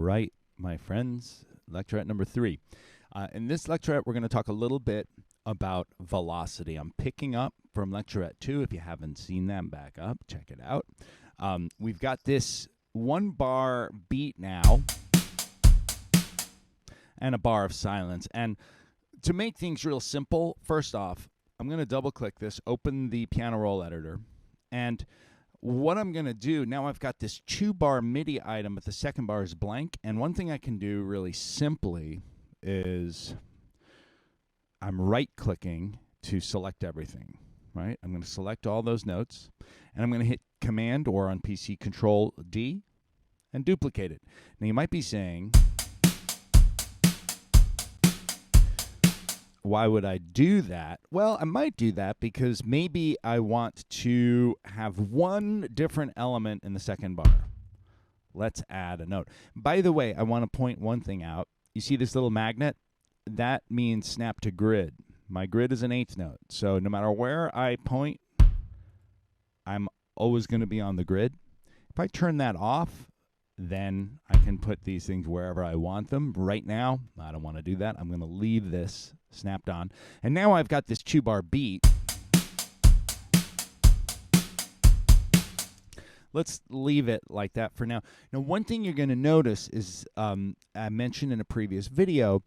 right, my friends, lecturette number 3. In this lecturette, we're going to talk a little bit about velocity. I'm picking up from lecturette 2. If you haven't seen them, back up, check it out. We've got this 1 bar beat now and a bar of silence. And to make things real simple, first off, I'm going to double click this, open the piano roll editor, and what I'm going to do, now I've got this 2 bar MIDI item, but the second bar is blank. And one thing I can do really simply is I'm right-clicking to select everything, right? I'm going to select all those notes, and I'm going to hit Command or on PC Control-D and duplicate it. Now, you might be saying, why would I do that? Well, I might do that because maybe I want to have one different element in the second bar. Let's add a note. By the way, I want to point one thing out. You see this little magnet? That means snap to grid. My grid is an 8th note. So no matter where I point, I'm always going to be on the grid. If I turn that off, then I can put these things wherever I want them. Right now, I don't want to do that. I'm going to leave this snapped on. And now I've got this 2 bar beat. Let's leave it like that for now. Now, one thing you're going to notice is, I mentioned in a previous video,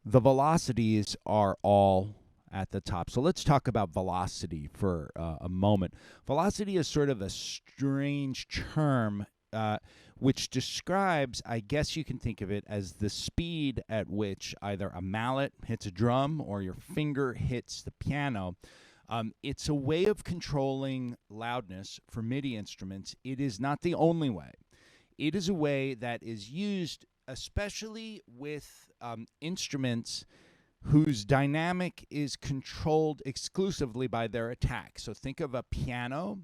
the velocities are all at the top. So let's talk about velocity for a moment. Velocity is sort of a strange term which describes, I guess you can think of it as the speed at which either a mallet hits a drum or your finger hits the piano. It's a way of controlling loudness for MIDI instruments. It is not the only way. It is a way that is used especially with instruments whose dynamic is controlled exclusively by their attack. So think of a piano,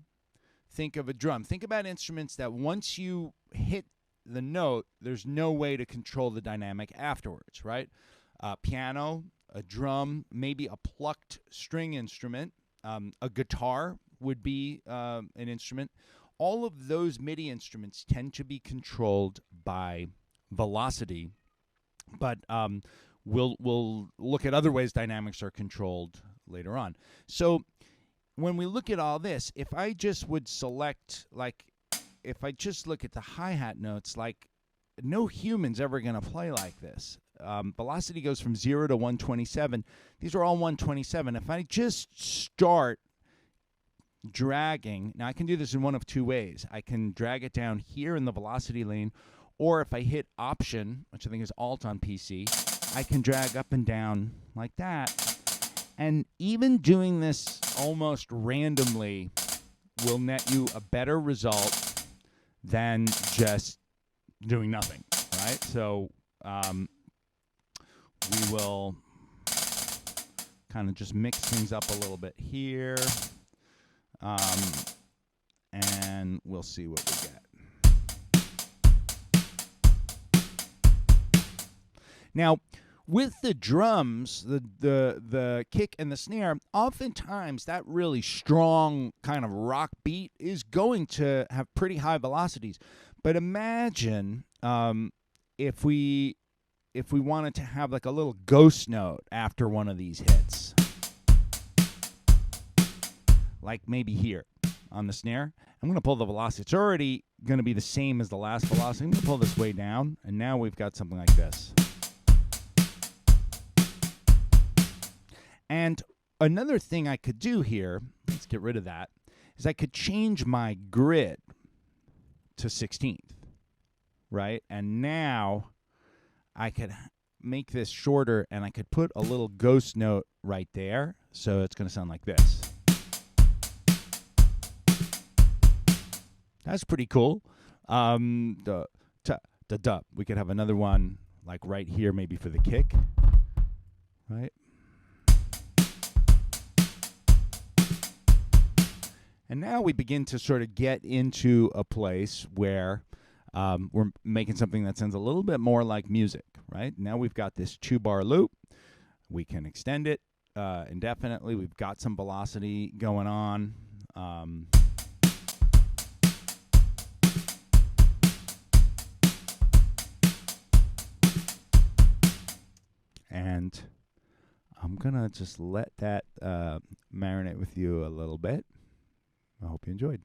think of a drum. Think about instruments that once you hit the note, there's no way to control the dynamic afterwards, right? Piano, a drum, maybe a plucked string instrument, a guitar would be an instrument. All of those MIDI instruments tend to be controlled by velocity, but we'll look at other ways dynamics are controlled later on. So when we look at all this, if I just would select, like, if I just look at the hi-hat notes, like, no human's ever going to play like this. Velocity goes from 0 to 127. These are all 127. If I just start dragging, now I can do this in one of 2 ways. I can drag it down here in the velocity lane, or if I hit Option, which I think is Alt on PC, I can drag up and down like that. And even doing this almost randomly will net you a better result than just doing nothing, right? So we will kind of just mix things up a little bit here, and we'll see what we get. Now, with the drums, the kick and the snare, oftentimes that really strong kind of rock beat is going to have pretty high velocities. But imagine if we wanted to have like a little ghost note after one of these hits, like maybe here on the snare. I'm going to pull the velocity. It's already going to be the same as the last velocity. I'm going to pull this way down, and now we've got something like this. And another thing I could do here, let's get rid of that, is I could change my grid to 16th, right? And now I could make this shorter, and I could put a little ghost note right there, so it's going to sound like this. That's pretty cool. We could have another one like right here, maybe for the kick, right? And now we begin to sort of get into a place where we're making something that sounds a little bit more like music, right? Now we've got this 2 bar loop. We can extend it indefinitely. We've got some velocity going on. And I'm going to just let that marinate with you a little bit. I hope you enjoyed.